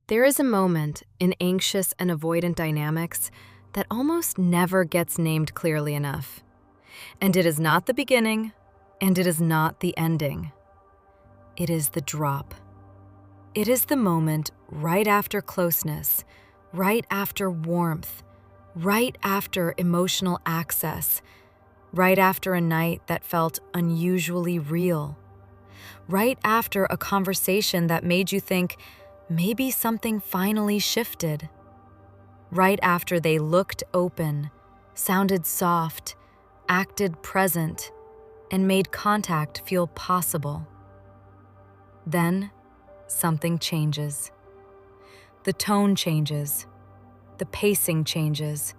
There is a moment in anxious and avoidant dynamics that almost never gets named clearly enough. And it is not the beginning, and it is not the ending. It is the drop. It is the moment right after closeness, right after warmth, right after emotional access, right after a night that felt unusually real, right after a conversation that made you think maybe something finally shifted, right after they looked open, sounded soft, acted present, and made contact feel possible. Then, something changes. The tone changes. The pacing changes.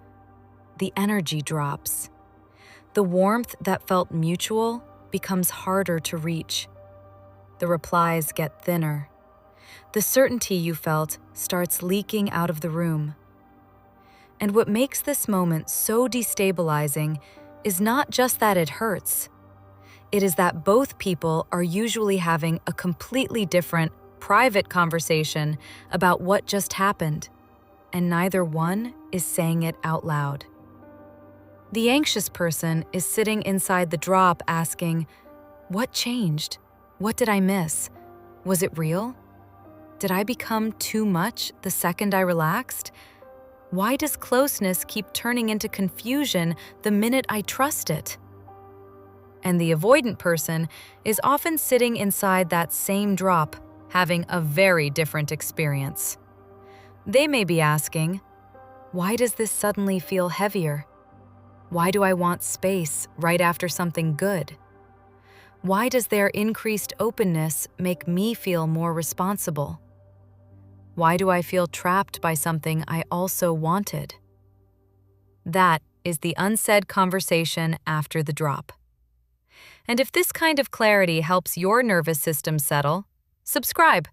The energy drops. The warmth that felt mutual becomes harder to reach. The replies get thinner. The certainty you felt starts leaking out of the room. And what makes this moment so destabilizing is not just that it hurts. It is that both people are usually having a completely different, private conversation about what just happened, and neither one is saying it out loud. The anxious person is sitting inside the drop asking, "What changed? What did I miss? Was it real? Did I become too much the second I relaxed? Why does closeness keep turning into confusion the minute I trust it?" And the avoidant person is often sitting inside that same drop, having a very different experience. They may be asking, "Why does this suddenly feel heavier? Why do I want space right after something good? Why does their increased openness make me feel more responsible? Why do I feel trapped by something I also wanted?" That is the unsaid conversation after the drop. And if this kind of clarity helps your nervous system settle, subscribe.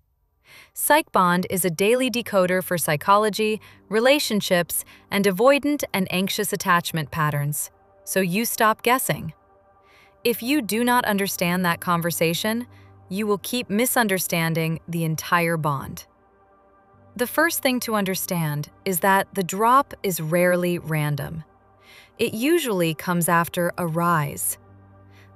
PsychBond is a daily decoder for psychology, relationships, and avoidant and anxious attachment patterns, so you stop guessing. If you do not understand that conversation, you will keep misunderstanding the entire bond. The first thing to understand is that the drop is rarely random. It usually comes after a rise.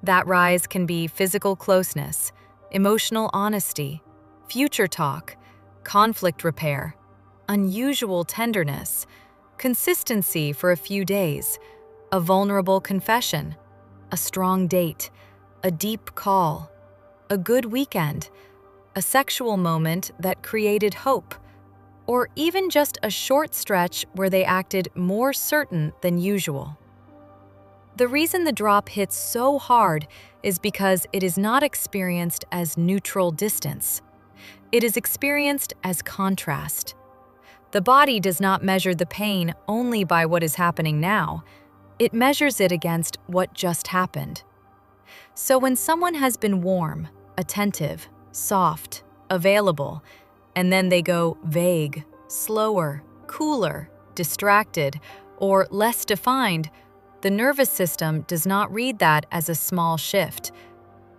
That rise can be physical closeness, emotional honesty, future talk, conflict repair, unusual tenderness, consistency for a few days, a vulnerable confession, a strong date, a deep call, a good weekend, a sexual moment that created hope, or even just a short stretch where they acted more certain than usual. The reason the drop hits so hard is because it is not experienced as neutral distance. It is experienced as contrast. The body does not measure the pain only by what is happening now. It measures it against what just happened. So when someone has been warm, attentive, soft, available, and then they go vague, slower, cooler, distracted, or less defined, the nervous system does not read that as a small shift.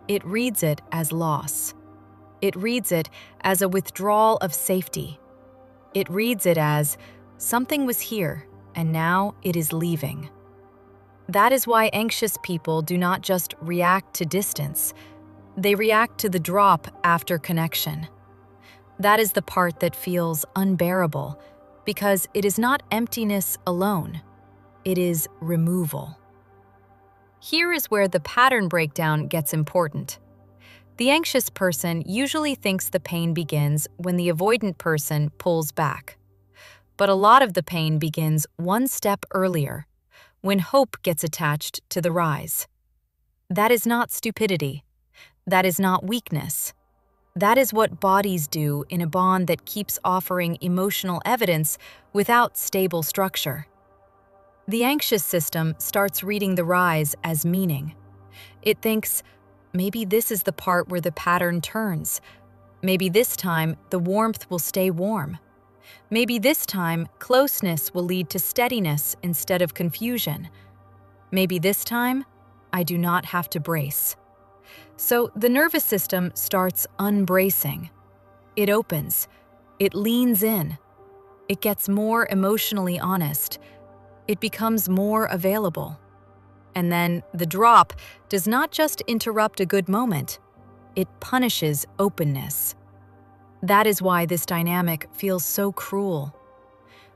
It reads it as loss. It reads it as a withdrawal of safety. It reads it as something was here and now it is leaving. That is why anxious people do not just react to distance. They react to the drop after connection. That is the part that feels unbearable because it is not emptiness alone. It is removal. Here is where the pattern breakdown gets important. The anxious person usually thinks the pain begins when the avoidant person pulls back. But a lot of the pain begins one step earlier, when hope gets attached to the rise. That is not stupidity. That is not weakness. That is what bodies do in a bond that keeps offering emotional evidence without stable structure. The anxious system starts reading the rise as meaning. It thinks, maybe this is the part where the pattern turns. Maybe this time the warmth will stay warm. Maybe this time closeness will lead to steadiness instead of confusion. Maybe this time I do not have to brace. So the nervous system starts unbracing. It opens. It leans in. It gets more emotionally honest. It becomes more available. And then the drop does not just interrupt a good moment, it punishes openness. That is why this dynamic feels so cruel.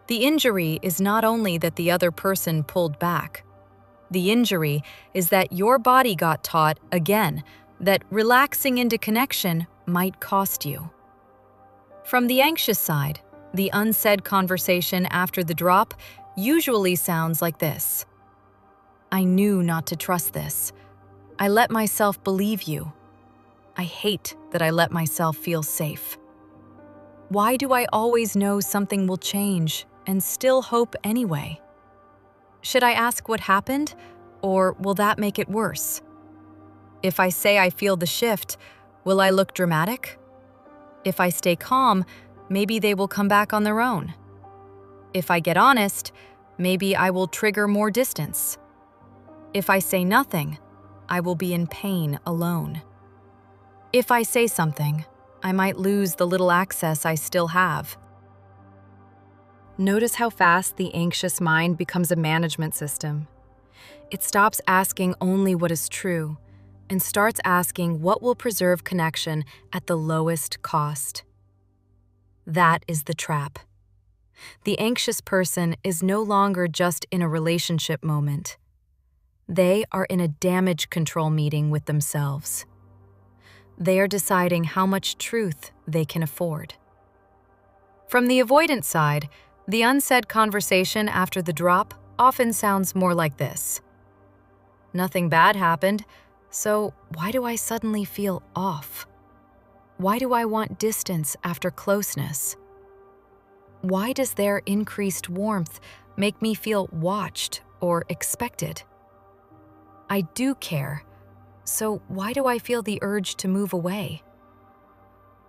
The injury is not only that the other person pulled back. The injury is that your body got taught, again, that relaxing into connection might cost you. From the anxious side, the unsaid conversation after the drop usually sounds like this. I knew not to trust this. I let myself believe you. I hate that I let myself feel safe. Why do I always know something will change and still hope anyway? Should I ask what happened, or will that make it worse? If I say I feel the shift, will I look dramatic? If I stay calm, maybe they will come back on their own. If I get honest, maybe I will trigger more distance. If I say nothing, I will be in pain alone. If I say something, I might lose the little access I still have. Notice how fast the anxious mind becomes a management system. It stops asking only what is true and starts asking what will preserve connection at the lowest cost. That is the trap. The anxious person is no longer just in a relationship moment. They are in a damage control meeting with themselves. They are deciding how much truth they can afford. From the avoidant side, the unsaid conversation after the drop often sounds more like this. Nothing bad happened, so why do I suddenly feel off? Why do I want distance after closeness? Why does their increased warmth make me feel watched or expected? I do care, so why do I feel the urge to move away?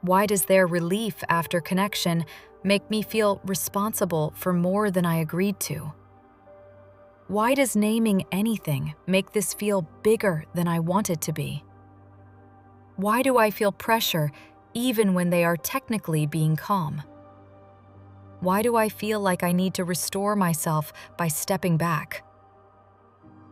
Why does their relief after connection make me feel responsible for more than I agreed to? Why does naming anything make this feel bigger than I want it to be? Why do I feel pressure even when they are technically being calm? Why do I feel like I need to restore myself by stepping back?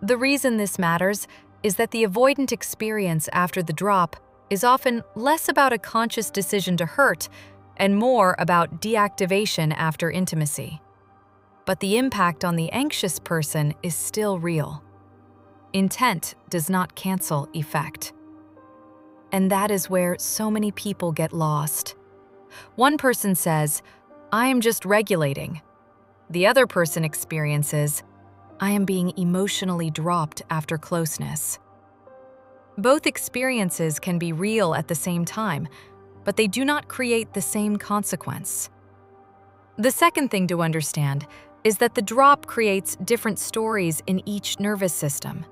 The reason this matters is that the avoidant experience after the drop is often less about a conscious decision to hurt and more about deactivation after intimacy. But the impact on the anxious person is still real. Intent does not cancel effect. And that is where so many people get lost. One person says, I am just regulating. The other person experiences, I am being emotionally dropped after closeness. Both experiences can be real at the same time, but they do not create the same consequence. The second thing to understand is that the drop creates different stories in each nervous system.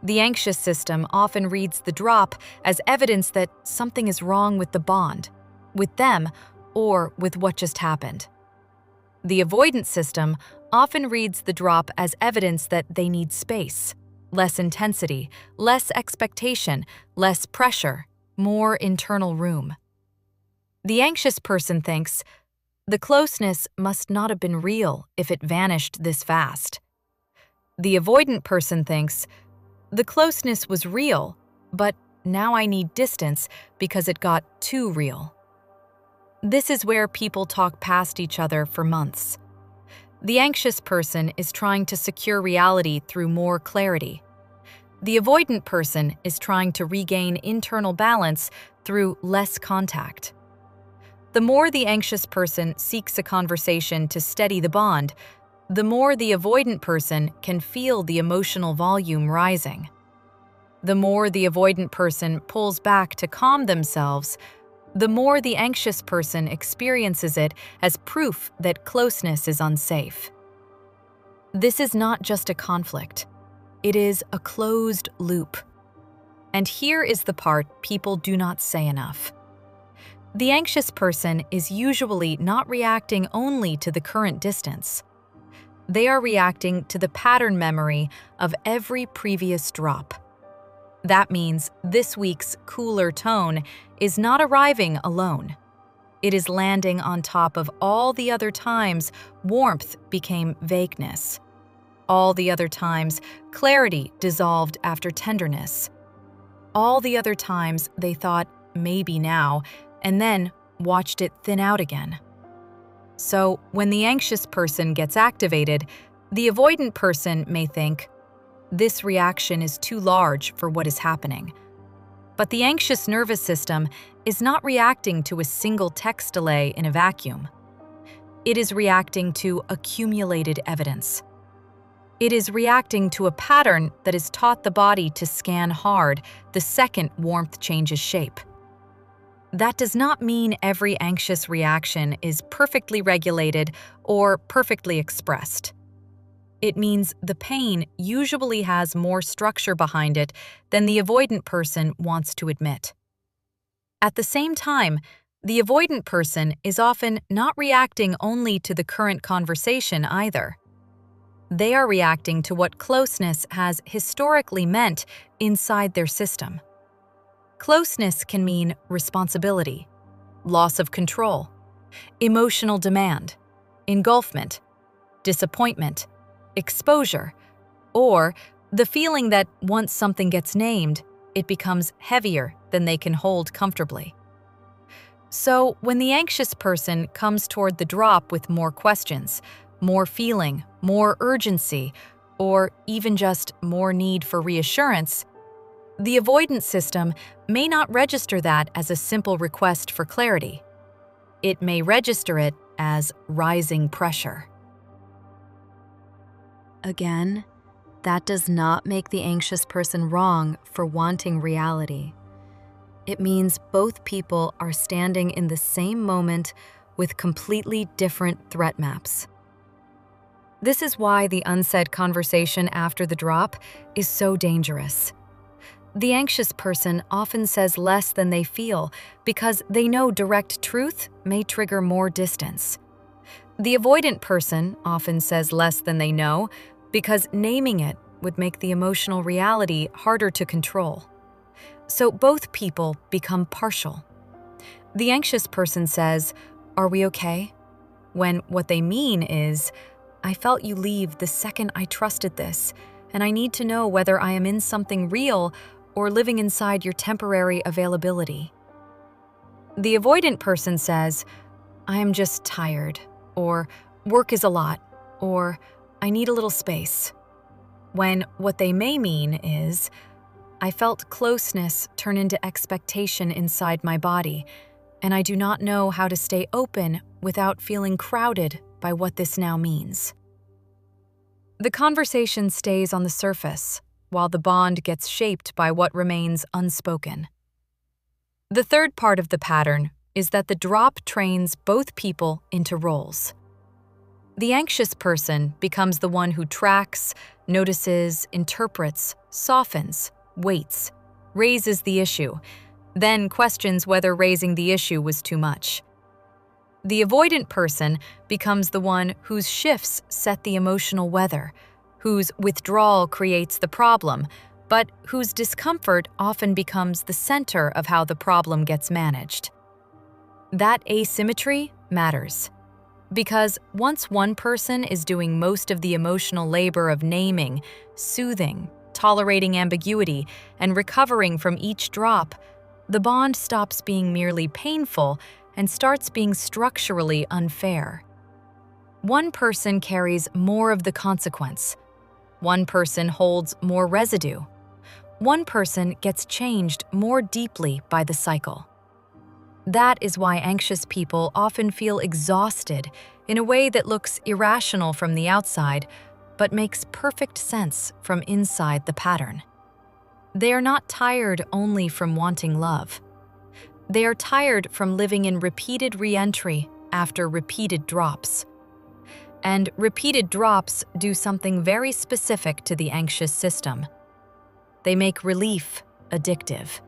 The anxious system often reads the drop as evidence that something is wrong with the bond, with them, or with what just happened. The avoidant system often reads the drop as evidence that they need space, less intensity, less expectation, less pressure, more internal room. The anxious person thinks, the closeness must not have been real if it vanished this fast. The avoidant person thinks, the closeness was real, but now I need distance because it got too real. This is where people talk past each other for months. The anxious person is trying to secure reality through more clarity. The avoidant person is trying to regain internal balance through less contact. The more the anxious person seeks a conversation to steady the bond, the more the avoidant person can feel the emotional volume rising. The more the avoidant person pulls back to calm themselves, the more the anxious person experiences it as proof that closeness is unsafe. This is not just a conflict. It is a closed loop. And here is the part people do not say enough. The anxious person is usually not reacting only to the current distance. They are reacting to the pattern memory of every previous drop. That means this week's cooler tone is not arriving alone. It is landing on top of all the other times warmth became vagueness. All the other times clarity dissolved after tenderness. All the other times they thought, maybe now, and then watched it thin out again. So when the anxious person gets activated, the avoidant person may think, this reaction is too large for what is happening. But the anxious nervous system is not reacting to a single text delay in a vacuum. It is reacting to accumulated evidence. It is reacting to a pattern that has taught the body to scan hard the second warmth changes shape. That does not mean every anxious reaction is perfectly regulated or perfectly expressed. It means the pain usually has more structure behind it than the avoidant person wants to admit. At the same time, the avoidant person is often not reacting only to the current conversation either. They are reacting to what closeness has historically meant inside their system. Closeness can mean responsibility, loss of control, emotional demand, engulfment, disappointment, exposure, or the feeling that once something gets named, it becomes heavier than they can hold comfortably. So when the anxious person comes toward the drop with more questions, more feeling, more urgency, or even just more need for reassurance, the avoidance system may not register that as a simple request for clarity. It may register it as rising pressure. Again, that does not make the anxious person wrong for wanting reality. It means both people are standing in the same moment with completely different threat maps. This is why the unsaid conversation after the drop is so dangerous. The anxious person often says less than they feel because they know direct truth may trigger more distance. The avoidant person often says less than they know because naming it would make the emotional reality harder to control. So both people become partial. The anxious person says, "Are we okay?" when what they mean is, "I felt you leave the second I trusted this, and I need to know whether I am in something real or living inside your temporary availability." The avoidant person says, "I am just tired," or "work is a lot," or "I need a little space," when what they may mean is, "I felt closeness turn into expectation inside my body, and I do not know how to stay open without feeling crowded by what this now means." The conversation stays on the surface, while the bond gets shaped by what remains unspoken. The third part of the pattern is that the drop trains both people into roles. The anxious person becomes the one who tracks, notices, interprets, softens, waits, raises the issue, then questions whether raising the issue was too much. The avoidant person becomes the one whose shifts set the emotional weather, whose withdrawal creates the problem, but whose discomfort often becomes the center of how the problem gets managed. That asymmetry matters, because once one person is doing most of the emotional labor of naming, soothing, tolerating ambiguity, and recovering from each drop, the bond stops being merely painful and starts being structurally unfair. One person carries more of the consequence. One person holds more residue. One person gets changed more deeply by the cycle. That is why anxious people often feel exhausted in a way that looks irrational from the outside, but makes perfect sense from inside the pattern. They are not tired only from wanting love. They are tired from living in repeated re-entry after repeated drops. And repeated drops do something very specific to the anxious system. They make relief addictive.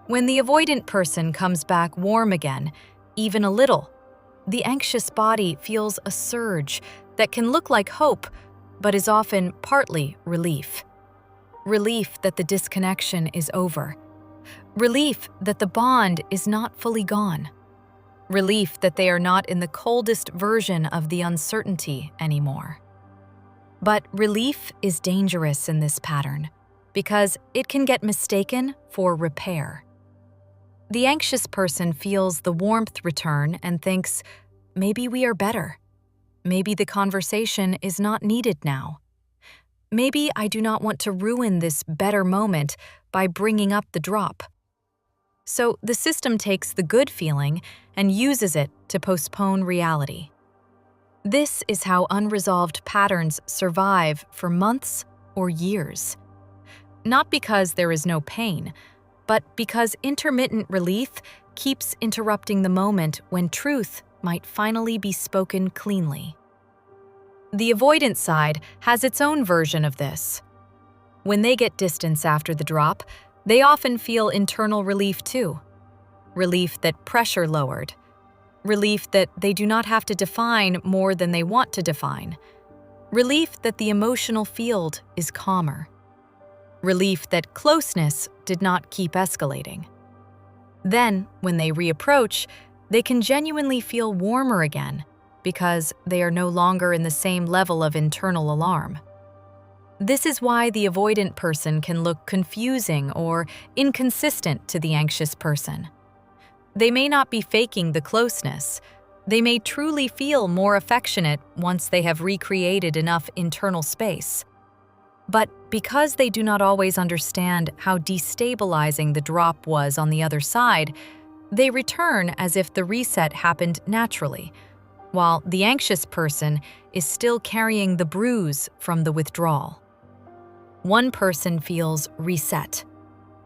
When the avoidant person comes back warm again, even a little, the anxious body feels a surge that can look like hope, but is often partly relief. Relief that the disconnection is over. Relief that the bond is not fully gone. relief that they are not in the coldest version of the uncertainty anymore. But relief is dangerous in this pattern because it can get mistaken for repair. The anxious person feels the warmth return and thinks, maybe we are better. Maybe the conversation is not needed now. Maybe I do not want to ruin this better moment by bringing up the drop. So the system takes the good feeling and uses it to postpone reality. This is how unresolved patterns survive for months or years. Not because there is no pain, but because intermittent relief keeps interrupting the moment when truth might finally be spoken cleanly. The avoidant side has its own version of this. When they get distance after the drop, they often feel internal relief too. Relief that pressure lowered. Relief that they do not have to define more than they want to define. Relief that the emotional field is calmer. Relief that closeness did not keep escalating. Then, when they reapproach, they can genuinely feel warmer again because they are no longer in the same level of internal alarm. This is why the avoidant person can look confusing or inconsistent to the anxious person. They may not be faking the closeness. They may truly feel more affectionate once they have recreated enough internal space. But because they do not always understand how destabilizing the drop was on the other side, they return as if the reset happened naturally, while the anxious person is still carrying the bruise from the withdrawal. One person feels reset.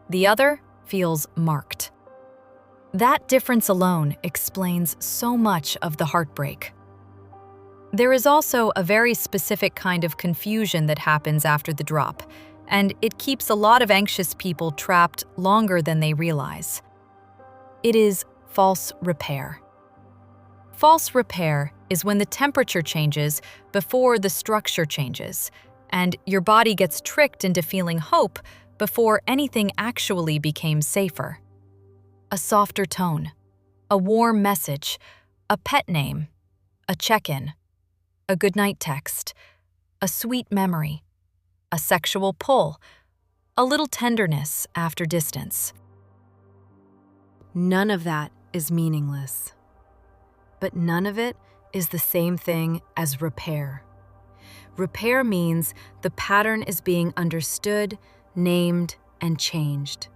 The other feels marked. That difference alone explains so much of the heartbreak. There is also a very specific kind of confusion that happens after the drop, and it keeps a lot of anxious people trapped longer than they realize. It is false repair. False repair is when the temperature changes before the structure changes, and your body gets tricked into feeling hope before anything actually became safer. A softer tone, a warm message, a pet name, a check-in, a goodnight text, a sweet memory, a sexual pull, a little tenderness after distance. None of that is meaningless. But none of it is the same thing as repair. Repair means the pattern is being understood, named, and changed.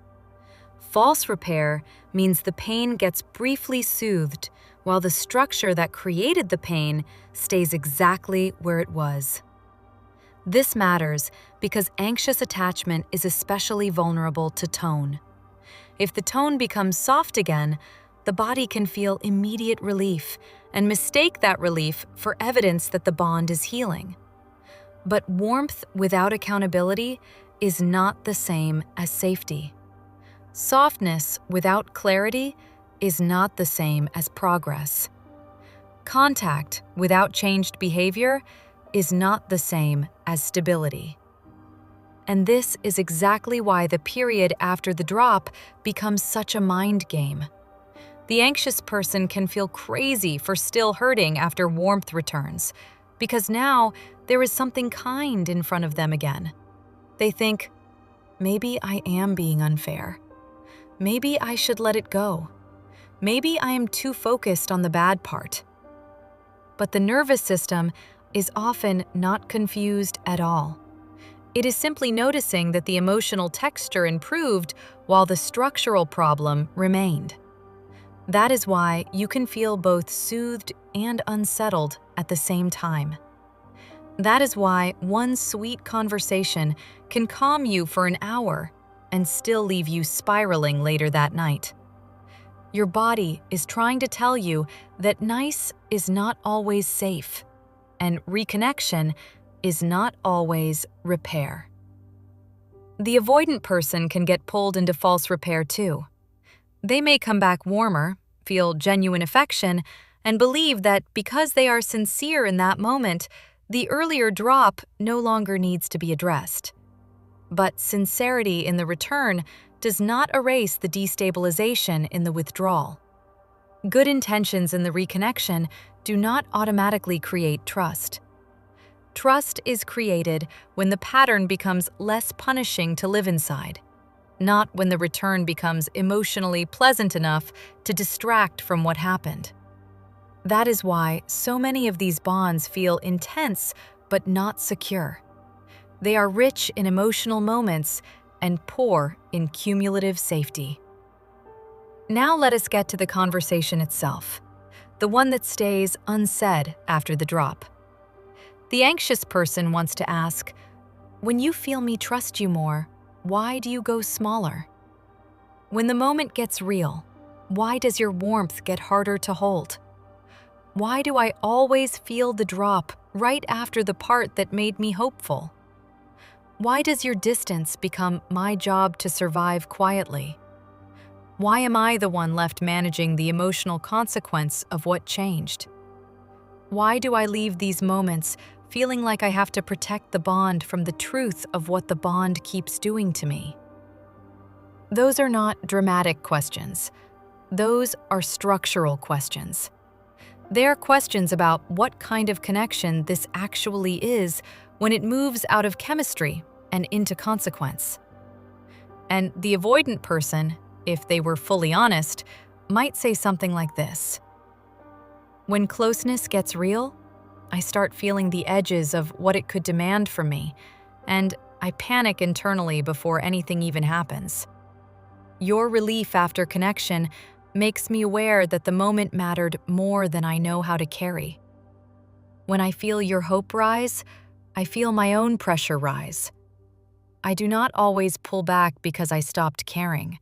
False repair means the pain gets briefly soothed while the structure that created the pain stays exactly where it was. This matters because anxious attachment is especially vulnerable to tone. If the tone becomes soft again, the body can feel immediate relief and mistake that relief for evidence that the bond is healing. But warmth without accountability is not the same as safety. Softness without clarity is not the same as progress. Contact without changed behavior is not the same as stability. And this is exactly why the period after the drop becomes such a mind game. The anxious person can feel crazy for still hurting after warmth returns, because now there is something kind in front of them again. They think, maybe I am being unfair. Maybe I should let it go. Maybe I am too focused on the bad part. But the nervous system is often not confused at all. It is simply noticing that the emotional texture improved while the structural problem remained. That is why you can feel both soothed and unsettled at the same time. That is why one sweet conversation can calm you for an hour and still leave you spiraling later that night. Your body is trying to tell you that nice is not always safe, and reconnection is not always repair. The avoidant person can get pulled into false repair too. They may come back warmer, feel genuine affection, and believe that because they are sincere in that moment, the earlier drop no longer needs to be addressed. But sincerity in the return does not erase the destabilization in the withdrawal. Good intentions in the reconnection do not automatically create trust. Trust is created when the pattern becomes less punishing to live inside, not when the return becomes emotionally pleasant enough to distract from what happened. That is why so many of these bonds feel intense but not secure. They are rich in emotional moments and poor in cumulative safety. Now let us get to the conversation itself, the one that stays unsaid after the drop. The anxious person wants to ask, "When you feel me trust you more, why do you go smaller? When the moment gets real, why does your warmth get harder to hold? Why do I always feel the drop right after the part that made me hopeful? Why does your distance become my job to survive quietly? Why am I the one left managing the emotional consequence of what changed? Why do I leave these moments feeling like I have to protect the bond from the truth of what the bond keeps doing to me?" Those are not dramatic questions. Those are structural questions. They are questions about what kind of connection this actually is when it moves out of chemistry and into consequence. And the avoidant person, if they were fully honest, might say something like this: "When closeness gets real, I start feeling the edges of what it could demand from me, and I panic internally before anything even happens. Your relief after connection makes me aware that the moment mattered more than I know how to carry. When I feel your hope rise, I feel my own pressure rise. I do not always pull back because I stopped caring.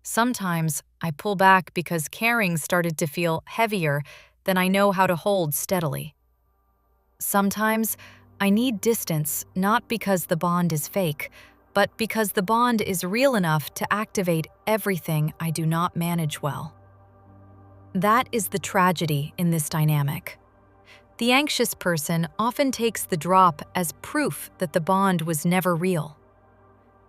Sometimes I pull back because caring started to feel heavier than I know how to hold steadily. Sometimes I need distance not because the bond is fake, but because the bond is real enough to activate everything I do not manage well." That is the tragedy in this dynamic. The anxious person often takes the drop as proof that the bond was never real.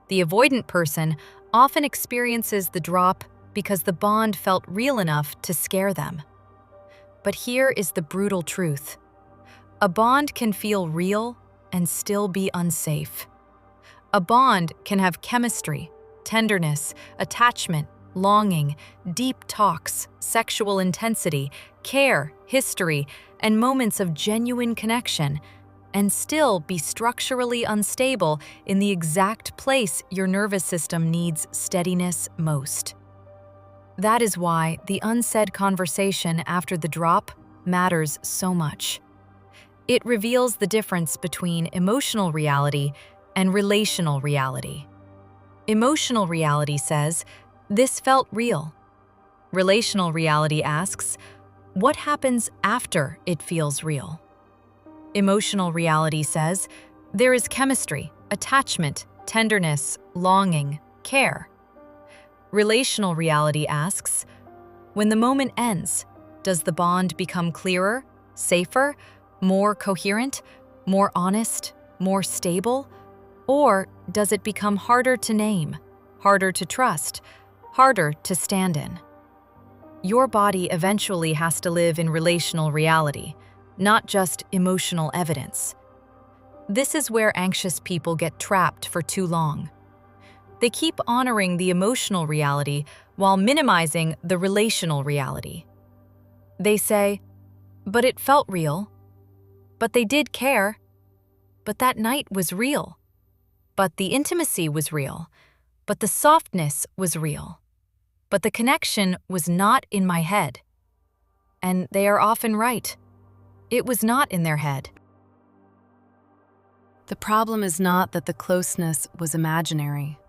The avoidant person often experiences the drop because the bond felt real enough to scare them. But here is the brutal truth. A bond can feel real and still be unsafe. A bond can have chemistry, tenderness, attachment, longing, deep talks, sexual intensity, care, history, and moments of genuine connection, and still be structurally unstable in the exact place your nervous system needs steadiness most. That is why the unsaid conversation after the drop matters so much. It reveals the difference between emotional reality and relational reality. Emotional reality says, "This felt real." Relational reality asks, "What happens after it feels real?" Emotional reality says, "There is chemistry, attachment, tenderness, longing, care." Relational reality asks, "When the moment ends, does the bond become clearer, safer, more coherent, more honest, more stable? Or does it become harder to name, harder to trust, harder to stand in?" Your body eventually has to live in relational reality, not just emotional evidence. This is where anxious people get trapped for too long. They keep honoring the emotional reality while minimizing the relational reality. They say, "But it felt real. But they did care. But that night was real. But the intimacy was real. But the softness was real. But the connection was not in my head." And they are often right. It was not in their head. The problem is not that the closeness was imaginary.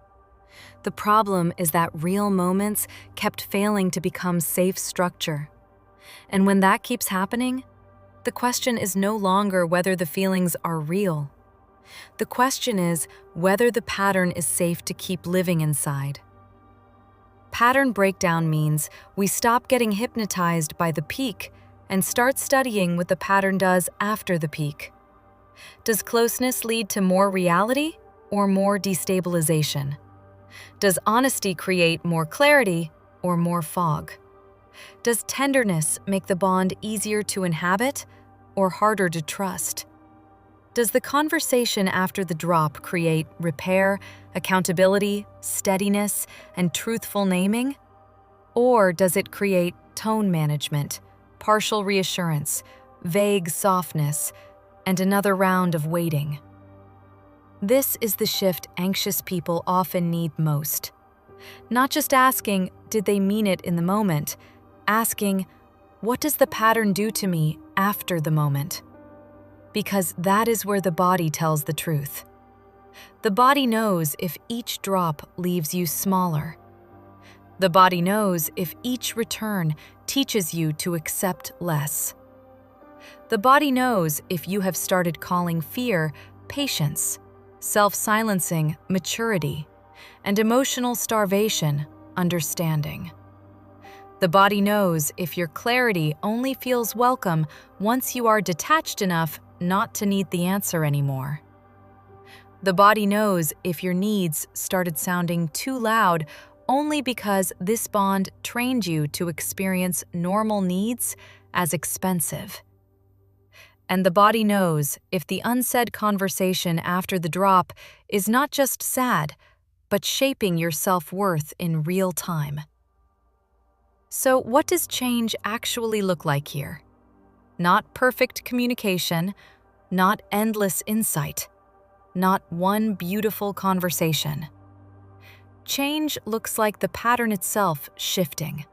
The problem is that real moments kept failing to become safe structure. And when that keeps happening, the question is no longer whether the feelings are real. The question is whether the pattern is safe to keep living inside. Pattern breakdown means we stop getting hypnotized by the peak and start studying what the pattern does after the peak. Does closeness lead to more reality or more destabilization? Does honesty create more clarity or more fog? Does tenderness make the bond easier to inhabit or harder to trust? Does the conversation after the drop create repair, accountability, steadiness, and truthful naming? Or does it create tone management, partial reassurance, vague softness, and another round of waiting? This is the shift anxious people often need most. Not just asking, did they mean it in the moment? Asking, what does the pattern do to me after the moment? Because that is where the body tells the truth. The body knows if each drop leaves you smaller. The body knows if each return teaches you to accept less. The body knows if you have started calling fear patience, self-silencing maturity, and emotional starvation understanding. The body knows if your clarity only feels welcome once you are detached enough not to need the answer anymore. The body knows if your needs started sounding too loud only because this bond trained you to experience normal needs as expensive. And the body knows if the unsaid conversation after the drop is not just sad, but shaping your self-worth in real time. So what does change actually look like here? Not perfect communication, not endless insight, not one beautiful conversation. Change looks like the pattern itself shifting.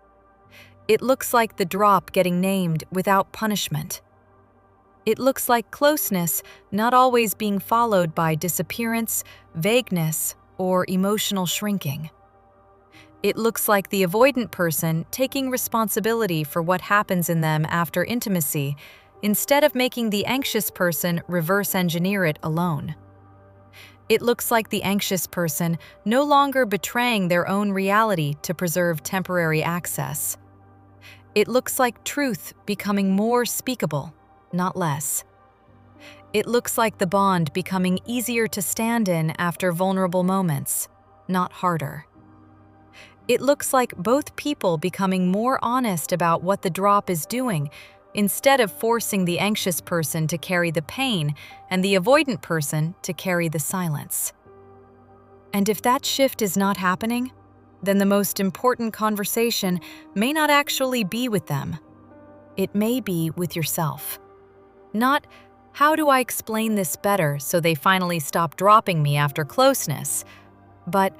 It looks like the drop getting named without punishment. It looks like closeness not always being followed by disappearance, vagueness, or emotional shrinking. It looks like the avoidant person taking responsibility for what happens in them after intimacy, instead of making the anxious person reverse engineer it alone. It looks like the anxious person no longer betraying their own reality to preserve temporary access. It looks like truth becoming more speakable, not less. It looks like the bond becoming easier to stand in after vulnerable moments, not harder. It looks like both people becoming more honest about what the drop is doing, instead of forcing the anxious person to carry the pain and the avoidant person to carry the silence. And if that shift is not happening, then the most important conversation may not actually be with them. It may be with yourself. Not, how do I explain this better so they finally stop dropping me after closeness? But,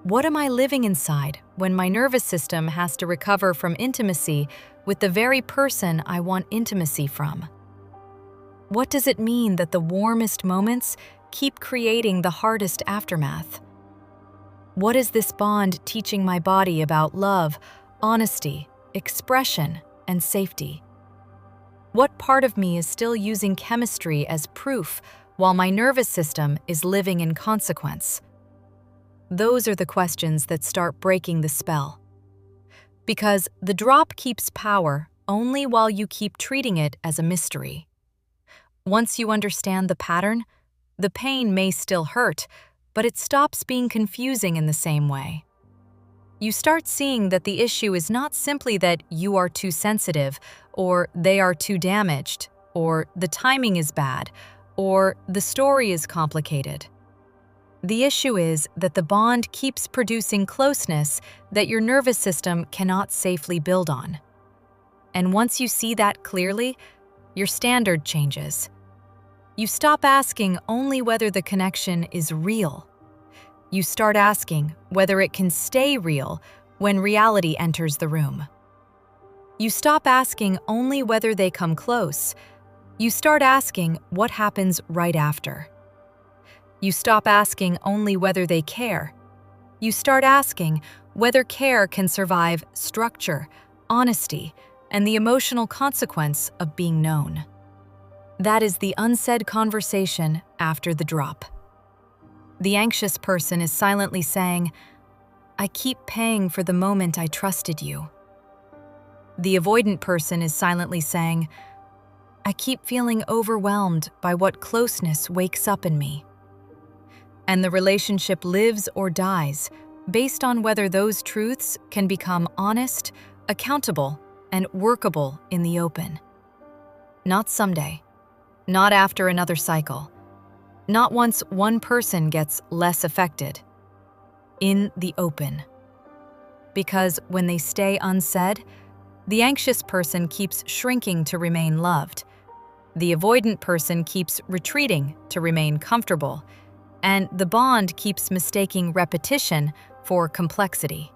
what am I living inside when my nervous system has to recover from intimacy with the very person I want intimacy from? What does it mean that the warmest moments keep creating the hardest aftermath? What is this bond teaching my body about love, honesty, expression, and safety? What part of me is still using chemistry as proof while my nervous system is living in consequence? Those are the questions that start breaking the spell. Because the drop keeps power only while you keep treating it as a mystery. Once you understand the pattern, the pain may still hurt, but it stops being confusing in the same way. You start seeing that the issue is not simply that you are too sensitive, or they are too damaged, or the timing is bad, or the story is complicated. The issue is that the bond keeps producing closeness that your nervous system cannot safely build on. And once you see that clearly, your standard changes. You stop asking only whether the connection is real. You start asking whether it can stay real when reality enters the room. You stop asking only whether they come close. You start asking what happens right after. You stop asking only whether they care. You start asking whether care can survive structure, honesty, and the emotional consequence of being known. That is the unsaid conversation after the drop. The anxious person is silently saying, I keep paying for the moment I trusted you. The avoidant person is silently saying, I keep feeling overwhelmed by what closeness wakes up in me. And the relationship lives or dies based on whether those truths can become honest accountable, and workable in the open. Not someday, not after another cycle, not once one person gets less affected. In the open. Because when they stay unsaid, the anxious person keeps shrinking to remain loved. The avoidant person keeps retreating to remain comfortable, and the bond keeps mistaking repetition for complexity.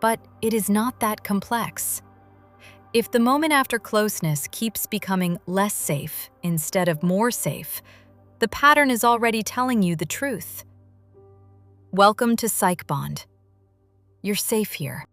But it is not that complex. If the moment after closeness keeps becoming less safe instead of more safe, the pattern is already telling you the truth. Welcome to PsychBond. You're safe here.